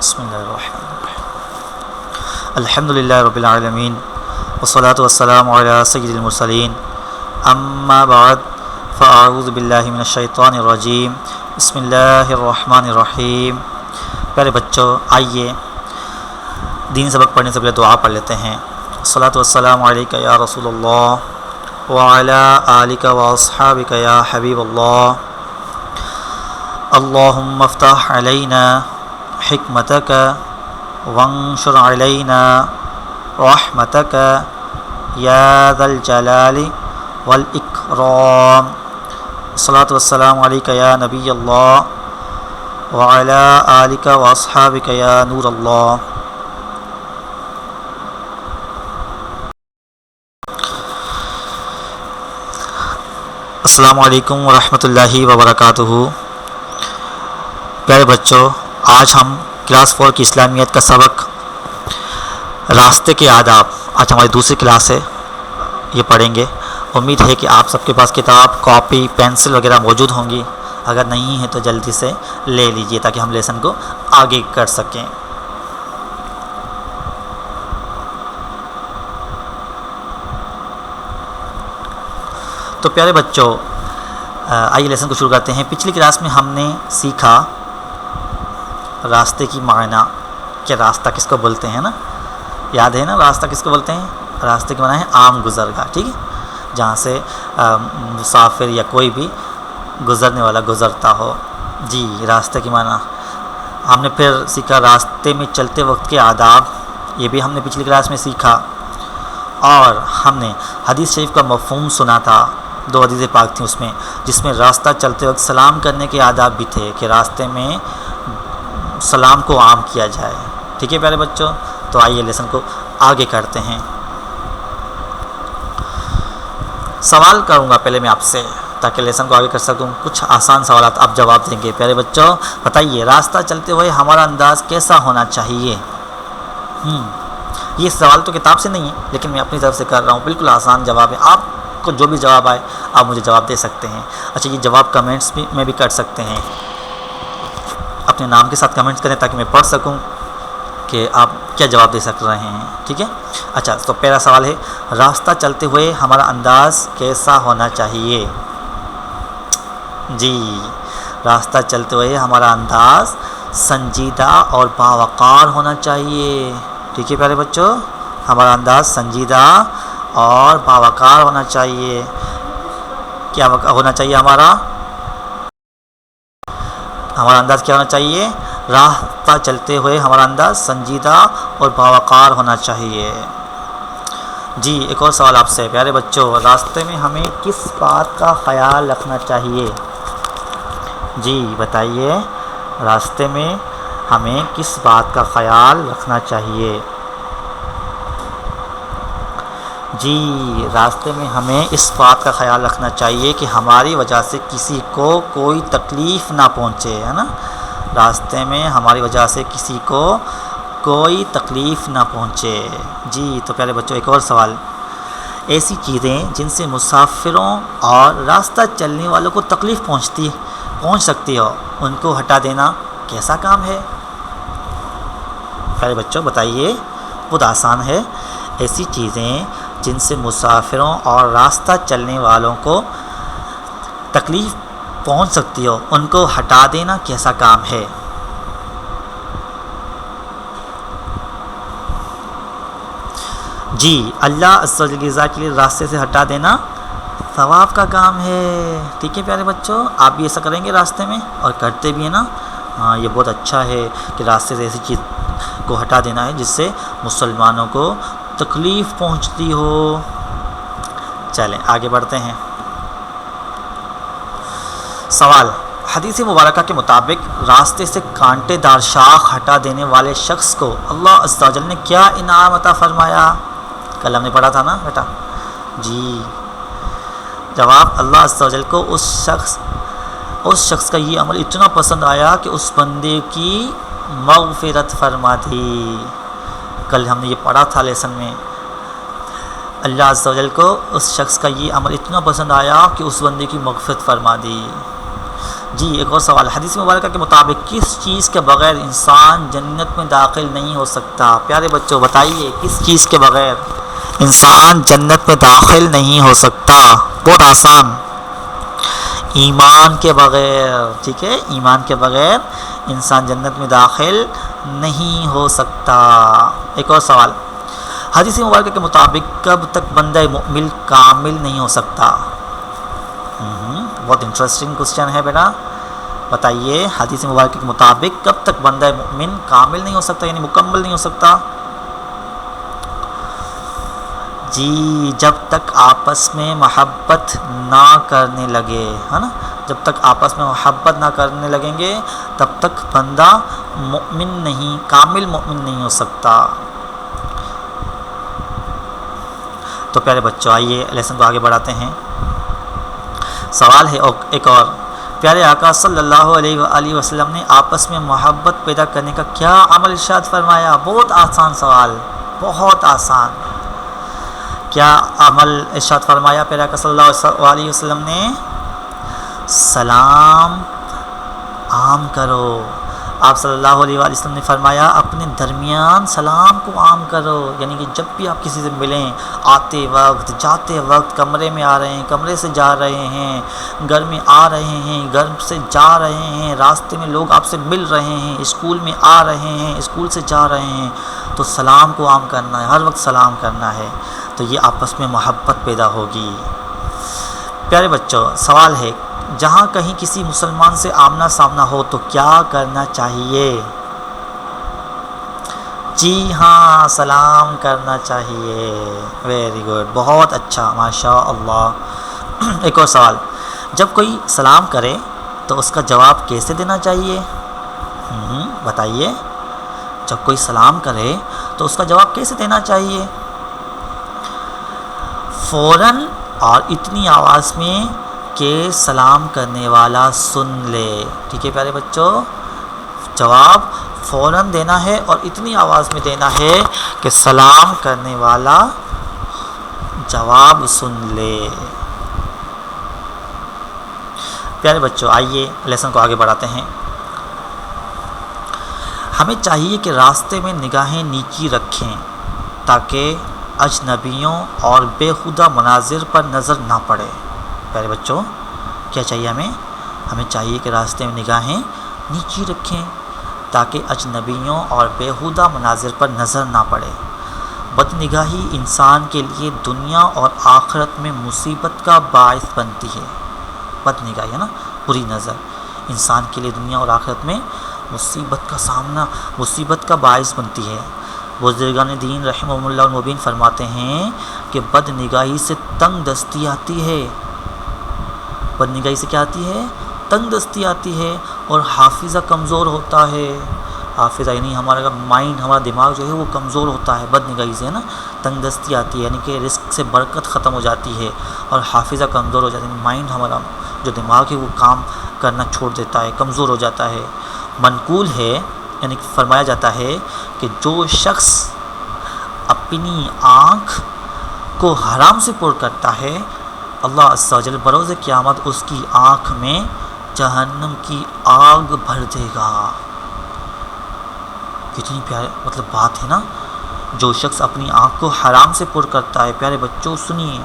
بسم اللہ الرحمن الرحیم الحمد للہ رب العالمین والصلاة والسلام علی سید المرسلین اما بعد فاعوذ باللہ من الشیطان الرجیم بسم اللہ الرحمن الرحیم۔ پیارے بچوں، آئیے دین سبق پڑھنے سے پہلے دعا پڑھ لیتے ہیں۔ الصلاة والسلام علیکہ یا رسول اللہ وعلی آلکہ واصحابکہ یا حبیب اللہ۔ اللہم افتح علینا حکمتک وانشر علینا رحمتک یا ذا الجلال والاکرام۔ الصلاة والسلام علیکہ یا نبی اللہ وعلی آلکہ واصحابکہ یا نور اللہ۔ السلام علیکم ورحمۃ اللہ وبرکاتہ۔ پیارے بچوں، آج ہم کلاس 4 کی اسلامیت کا سبق راستے کے آداب، آج ہماری دوسری کلاس ہے، یہ پڑھیں گے۔ امید ہے کہ آپ سب کے پاس کتاب، کاپی، پینسل وغیرہ موجود ہوں گی۔ اگر نہیں ہے تو جلدی سے لے لیجئے تاکہ ہم لیسن کو آگے کر سکیں۔ تو پیارے بچوں، آئیے لیسن کو شروع کرتے ہیں۔ پچھلی کلاس میں ہم نے سیکھا راستے کی معنی، کہ راستہ کس کو بولتے ہیں نا، یاد ہے نا راستہ کس کو بولتے ہیں؟ راستے کے معنی ہے عام گزرگاہ، ٹھیک ہے، جہاں سے مسافر یا کوئی بھی گزرنے والا گزرتا ہو۔ جی، راستے کی معنی ہم نے پھر سیکھا۔ راستے میں چلتے وقت کے آداب، یہ بھی ہم نے پچھلی کلاس میں سیکھا۔ اور ہم نے حدیث شریف کا مفہوم سنا تھا، 2 حدیث پاک تھیں اس میں، جس میں راستہ چلتے وقت سلام کرنے کے آداب بھی تھے کہ راستے میں سلام کو عام کیا جائے۔ ٹھیک ہے پیارے بچوں، تو آئیے لیسن کو آگے کرتے ہیں۔ سوال کروں گا پہلے میں آپ سے تاکہ لیسن کو آگے کر سکوں۔ کچھ آسان سوالات آپ جواب دیں گے۔ پیارے بچوں بتائیے، راستہ چلتے ہوئے ہمارا انداز کیسا ہونا چاہیے؟ یہ سوال تو کتاب سے نہیں ہے، لیکن میں اپنی طرف سے کر رہا ہوں، بالکل آسان جواب ہے۔ آپ کو جو بھی جواب آئے آپ مجھے جواب دے سکتے ہیں۔ اچھا، یہ جواب کمنٹس میں بھی کر سکتے ہیں، اپنے نام کے ساتھ کمنٹس کریں تاکہ میں پڑھ سکوں کہ آپ کیا جواب دے سک رہے ہیں۔ ٹھیک ہے، اچھا، تو پہلا سوال ہے، راستہ چلتے ہوئے ہمارا انداز کیسا ہونا چاہیے؟ جی، راستہ چلتے ہوئے ہمارا انداز سنجیدہ اور باوقار ہونا چاہیے۔ ٹھیک ہے پیارے بچوں، ہمارا انداز سنجیدہ اور باوقار ہونا چاہیے۔ کیا ہونا چاہیے ہمارا انداز کیا ہونا چاہیے؟ راستہ چلتے ہوئے ہمارا انداز سنجیدہ اور باوقار ہونا چاہیے۔ جی، ایک اور سوال آپ سے پیارے بچوں، راستے میں ہمیں کس بات کا خیال رکھنا چاہیے؟ جی بتائیے، راستے میں ہمیں کس بات کا خیال رکھنا چاہیے؟ جی، راستے میں ہمیں اس بات کا خیال رکھنا چاہیے کہ ہماری وجہ سے کسی کو کوئی تکلیف نہ پہنچے، ہے نا، راستے میں ہماری وجہ سے کسی کو کوئی تکلیف نہ پہنچے۔ جی، تو پیارے بچوں ایک اور سوال، ایسی چیزیں جن سے مسافروں اور راستہ چلنے والوں کو تکلیف پہنچ سکتی ہو، ان کو ہٹا دینا کیسا کام ہے؟ پیارے بچوں بتائیے، بہت آسان ہے۔ ایسی چیزیں جن سے مسافروں اور راستہ چلنے والوں کو تکلیف پہنچ سکتی ہو، ان کو ہٹا دینا کیسا کام ہے؟ جی، اللہ عز و جل کی رضا کے لیے راستے سے ہٹا دینا ثواب کا کام ہے۔ ٹھیک ہے پیارے بچوں، آپ بھی ایسا کریں گے راستے میں اور کرتے بھی ہیں نا؟ ہاں، یہ بہت اچھا ہے کہ راستے سے ایسی چیز کو ہٹا دینا ہے جس سے مسلمانوں کو تکلیف پہنچتی ہو۔ چلیں آگے بڑھتے ہیں۔ سوال، حدیث مبارکہ کے مطابق راستے سے کانٹے دار شاخ ہٹا دینے والے شخص کو اللہ عز و جل نے کیا انعام عطا فرمایا؟ کل ہم نے پڑھا تھا نا بیٹا۔ جی، جواب، اللہ عز و جل کو اس شخص کا یہ عمل اتنا پسند آیا کہ اس بندے کی مغفرت فرما دی۔ کل ہم نے یہ پڑھا تھا لیسن میں، اللہ عز و جل کو اس شخص کا یہ عمل اتنا پسند آیا کہ اس بندے کی مغفرت فرما دی۔ جی ایک اور سوال، حدیث مبارکہ کے مطابق کس چیز کے بغیر انسان جنت میں داخل نہیں ہو سکتا؟ پیارے بچوں بتائیے، کس چیز کے بغیر انسان جنت میں داخل نہیں ہو سکتا؟ بہت آسان، ایمان کے بغیر، ٹھیک ہے، ایمان کے بغیر انسان جنت میں داخل نہیں ہو سکتا۔ ایک اور سوال، حدیث مبارکہ کے مطابق کب تک بندہ مؤمن کامل نہیں ہو سکتا؟ بہت انٹرسٹنگ کوسچن ہے بیٹا، بتائیے حدیث مبارکہ کے مطابق کب تک بندہ مؤمن کامل نہیں ہو سکتا، یعنی مکمل نہیں ہو سکتا؟ جی جب تک آپس میں محبت نہ کرنے لگے، ہے نا، جب تک آپس میں محبت نہ کرنے لگیں گے تب تک بندہ مؤمن نہیں، کامل مؤمن نہیں ہو سکتا۔ تو پیارے بچوں آئیے لیسن کو آگے بڑھاتے ہیں۔ سوال ہے ایک اور، پیارے آقا صلی اللہ علیہ وآلہ وسلم نے آپس میں محبت پیدا کرنے کا کیا عمل ارشاد فرمایا؟ بہت آسان سوال، بہت آسان، کیا عمل ارشاد فرمایا پیارے آقا صلی اللہ علیہ وسلم نے؟ سلام عام کرو۔ آپ صلی اللہ علیہ وآلہ وسلم نے فرمایا اپنے درمیان سلام کو عام کرو، یعنی کہ جب بھی آپ کسی سے ملیں، آتے وقت، جاتے وقت، کمرے میں آ رہے ہیں، کمرے سے جا رہے ہیں، گھر میں آ رہے ہیں، گھر سے جا رہے ہیں، راستے میں لوگ آپ سے مل رہے ہیں، اسکول میں آ رہے ہیں، اسکول سے جا رہے ہیں، تو سلام کو عام کرنا ہے، ہر وقت سلام کرنا ہے، تو یہ آپس میں محبت پیدا ہوگی۔ پیارے بچوں سوال ہے، جہاں کہیں کسی مسلمان سے آمنا سامنا ہو تو کیا کرنا چاہیے؟ جی ہاں سلام کرنا چاہیے، ویری گڈ، بہت اچھا، ماشاء اللہ۔ ایک اور سوال، جب کوئی سلام کرے تو اس کا جواب کیسے دینا چاہیے؟ بتائیے، جب کوئی سلام کرے تو اس کا جواب کیسے دینا چاہیے؟ فوراً اور اتنی آواز میں کہ سلام کرنے والا سن لے، ٹھیک ہے پیارے بچوں، جواب فوراً دینا ہے اور اتنی آواز میں دینا ہے کہ سلام کرنے والا جواب سن لے۔ پیارے بچوں آئیے لیسن کو آگے بڑھاتے ہیں۔ ہمیں چاہیے کہ راستے میں نگاہیں نیچی رکھیں تاکہ اجنبیوں اور بے خودہ مناظر پر نظر نہ پڑے۔ پیارے بچوں کیا چاہیے ہمیں چاہیے کہ راستے میں نگاہیں نیچی رکھیں تاکہ اجنبیوں اور بیہودہ مناظر پر نظر نہ پڑے۔ بد نگاہی انسان کے لیے دنیا اور آخرت میں مصیبت کا باعث بنتی ہے۔ بد نگاہی ہے نا، بری نظر انسان کے لیے دنیا اور آخرت میں مصیبت کا باعث بنتی ہے۔ بزرگان دین رحمہم اللہ المبین فرماتے ہیں کہ بد نگاہی سے تنگ دستی آتی ہے، بد نگاہی سے کیا آتی ہے؟ تنگ دستی آتی ہے، اور حافظہ کمزور ہوتا ہے۔ حافظہ یعنی ہمارا مائنڈ، ہمارا دماغ جو ہے وہ کمزور ہوتا ہے بد نگاہی سے، ہے نا، تنگ دستی آتی ہے، یعنی کہ رزق سے برکت ختم ہو جاتی ہے اور حافظہ کمزور ہو جاتا ہے، مائنڈ ہمارا جو دماغ ہے وہ کام کرنا چھوڑ دیتا ہے، کمزور ہو جاتا ہے۔ منقول ہے، یعنی فرمایا جاتا ہے کہ جو شخص اپنی آنکھ کو حرام سے پر کرتا ہے، اللہ عز و جل بروز قیامت اس کی آنکھ میں جہنم کی آگ بھر دے گا۔ کتنی پیارے بات ہے نا، جو شخص اپنی آنکھ کو حرام سے پر کرتا ہے، پیارے بچوں سنیے،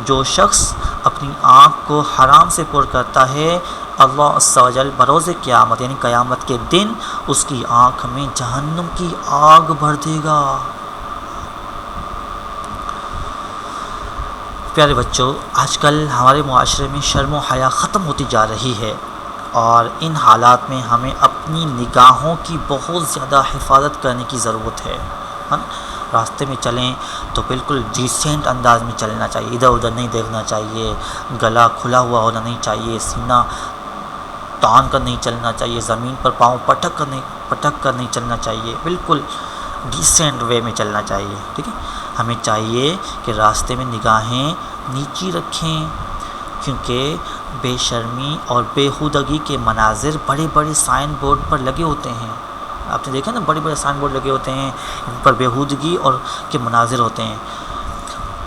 جو شخص اپنی آنکھ کو حرام سے پر کرتا ہے، اللہ عز و جل بروز قیامت یعنی قیامت کے دن اس کی آنکھ میں جہنم کی آگ بھر دے گا۔ پیارے بچوں آج کل ہمارے معاشرے میں شرم و حیا ختم ہوتی جا رہی ہے، اور ان حالات میں ہمیں اپنی نگاہوں کی بہت زیادہ حفاظت کرنے کی ضرورت ہے۔ راستے میں چلیں تو بالکل ڈیسینٹ انداز میں چلنا چاہیے، ادھر ادھر نہیں دیکھنا چاہیے، گلا کھلا ہوا ہونا نہیں چاہیے، سینہ تان کر نہیں چلنا چاہیے، زمین پر پاؤں پٹک کر نہیں چلنا چاہیے، بالکل ڈیسینٹ وے میں چلنا چاہیے، ٹھیک ہے۔ ہمیں چاہیے کہ راستے میں نگاہیں نیچی رکھیں، کیونکہ بے شرمی اور بےہودگی کے مناظر بڑے بڑے سائن بورڈ پر لگے ہوتے ہیں۔ آپ نے دیکھا نا، بڑے بڑے سائن بورڈ لگے ہوتے ہیں، ان پر بےہودگی اور کے مناظر ہوتے ہیں،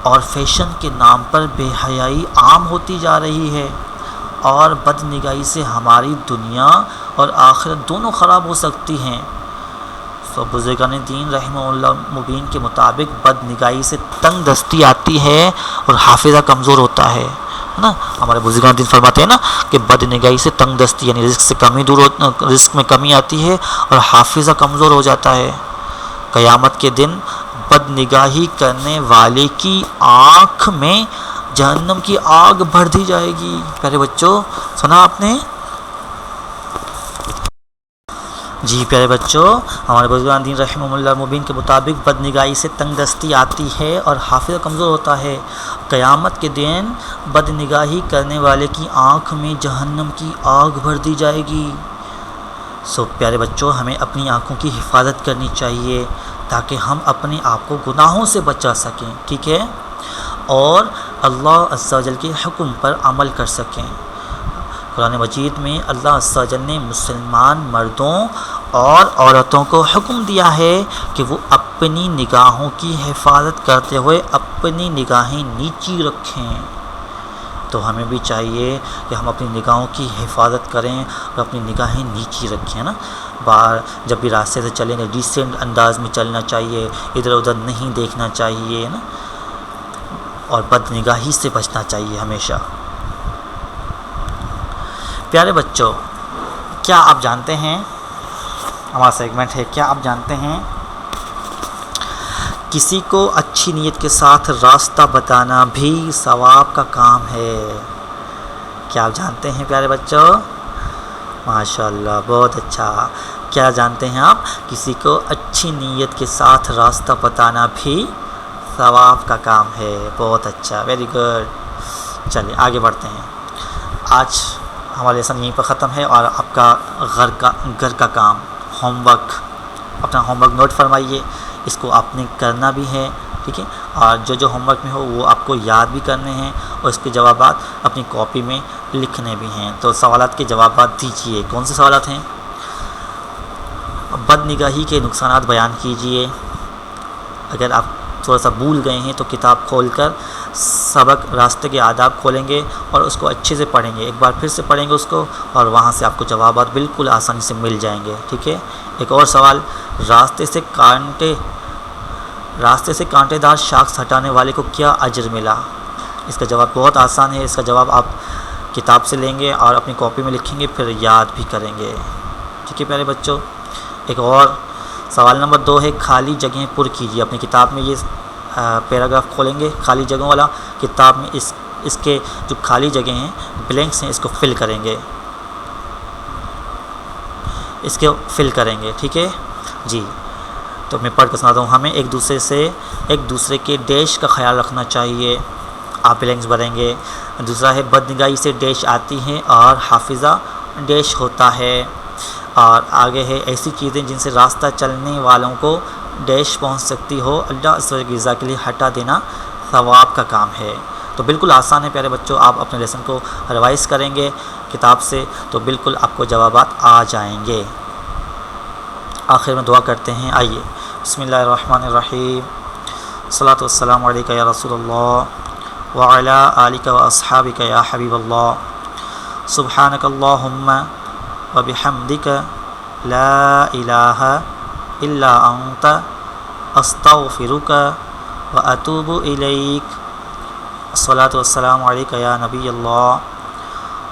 اور فیشن کے نام پر بے حیائی عام ہوتی جا رہی ہے، اور بد نگاہی سے ہماری دنیا اور آخرت دونوں خراب ہو سکتی ہیں۔ تو بزرگان دین رحمہ اللہ مبین کے مطابق بد نگاہی سے تنگ دستی آتی ہے اور حافظہ کمزور ہوتا ہے نا۔ ہمارے بزرگان دین فرماتے ہیں نا کہ بد نگاہی سے تنگ دستی یعنی رزق میں کمی آتی ہے اور حافظہ کمزور ہو جاتا ہے۔ قیامت کے دن بد نگاہی کرنے والے کی آنکھ میں جہنم کی آگ بھر دی جائے گی۔ پیارے بچوں سنا آپ نے؟ جی پیارے بچوں، ہمارے بزرگان دین رحمہ اللہ مبین کے مطابق بد نگاہی سے تنگ دستی آتی ہے اور حافظہ کمزور ہوتا ہے۔ قیامت کے دن بد نگاہی کرنے والے کی آنکھ میں جہنم کی آگ بھر دی جائے گی۔ پیارے بچوں، ہمیں اپنی آنکھوں کی حفاظت کرنی چاہیے تاکہ ہم اپنے آپ کو گناہوں سے بچا سکیں، ٹھیک ہے، اور اللہ عز و جل کے حکم پر عمل کر سکیں۔ قرآن مجید میں اللہ عز و جل نے مسلمان مردوں اور عورتوں کو حکم دیا ہے کہ وہ اپنی نگاہوں کی حفاظت کرتے ہوئے اپنی نگاہیں نیچی رکھیں۔ تو ہمیں بھی چاہیے کہ ہم اپنی نگاہوں کی حفاظت کریں اور اپنی نگاہیں نیچی رکھیں نا۔ باہر جب بھی راستے سے چلیں تو ڈیسنٹ انداز میں چلنا چاہیے، ادھر ادھر نہیں دیکھنا چاہیے نا، اور بد نگاہی سے بچنا چاہیے ہمیشہ۔ پیارے بچوں، کیا آپ جانتے ہیں، ہمارا سیگمنٹ ہے کیا آپ جانتے ہیں، کسی کو اچھی نیت کے ساتھ راستہ بتانا بھی ثواب کا کام ہے۔ کیا آپ جانتے ہیں پیارے بچوں؟ ماشاء اللہ، بہت اچھا۔ کیا جانتے ہیں آپ؟ کسی کو اچھی نیت کے ساتھ راستہ بتانا بھی ثواب کا کام ہے۔ بہت اچھا، ویری گڈ۔ چلیے آگے بڑھتے ہیں۔ آج ہمارا لیسن یہیں پر ختم ہے، اور آپ کا گھر کا کام، ہوم ورک، اپنا ہوم ورک نوٹ فرمائیے، اس کو آپ نے کرنا بھی ہے، ٹھیک ہے، اور جو ہوم ورک میں ہو وہ آپ کو یاد بھی کرنے ہیں، اور اس کے جوابات اپنی کاپی میں لکھنے بھی ہیں۔ تو سوالات کے جوابات دیجیے۔ کون سے سوالات ہیں؟ بد نگاہی کے نقصانات بیان کیجیے۔ اگر آپ تھوڑا سا بھول گئے ہیں تو کتاب کھول کر سبق راستے کے آداب کھولیں گے اور اس کو اچھے سے پڑھیں گے، ایک بار پھر سے پڑھیں گے اس کو، اور وہاں سے آپ کو جوابات بالکل آسانی سے مل جائیں گے، ٹھیک ہے۔ ایک اور سوال، راستے سے کانٹے دار شاخ ہٹانے والے کو کیا اجر ملا؟ اس کا جواب بہت آسان ہے، اس کا جواب آپ کتاب سے لیں گے اور اپنی کاپی میں لکھیں گے، پھر یاد بھی کریں گے، ٹھیک ہے پیارے بچوں۔ ایک اور سوال نمبر 2 ہے، خالی جگہیں پر کیجیے۔ اپنی کتاب میں یہ پیراگراف کھولیں گے خالی جگہوں والا، کتاب میں اس کے جو خالی جگہیں ہیں، بلینکس ہیں، اس کو فل کریں گے، ٹھیک ہے جی۔ تو میں پڑھ کے سناتا ہوں۔ ہمیں ایک دوسرے کے ڈیش کا خیال رکھنا چاہیے، آپ بلینکس بھریں گے۔ دوسرا ہے، بد نگاہی سے ڈیش آتی ہیں اور حافظہ ڈیش ہوتا ہے۔ اور آگے ہے، ایسی چیزیں جن سے راستہ چلنے والوں کو ڈیش پہنچ سکتی ہو، اللہ اس کی رضا کے لیے ہٹا دینا ثواب کا کام ہے۔ تو بالکل آسان ہے پیارے بچوں، آپ اپنے لیسن کو ریوائز کریں گے کتاب سے تو بالکل آپ کو جوابات آ جائیں گے۔ آخر میں دعا کرتے ہیں، آئیے۔ بسم اللہ الرحمن الرحیم، الصلاۃ والسلام علیک یا رسول اللہ وعلی آلک و اصحابک یا حبیب اللہ، سبحانک اللہم وبحمدک لا الہ الا انت استغفرک واتوب الیک، الصلاۃ والسلام علیک یا نبی اللہ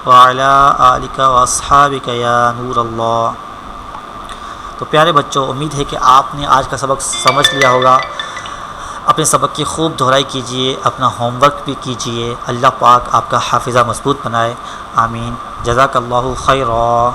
وعلی آلک و اصحابک یا نور اللہ۔ تو پیارے بچوں، امید ہے کہ آپ نے آج کا سبق سمجھ لیا ہوگا۔ اپنے سبق کی خوب دہرائی کیجیے، اپنا ہوم ورک بھی کیجیے۔ اللہ پاک آپ کا حافظہ مضبوط بنائے، آمین۔ جزاک اللہ خیرا۔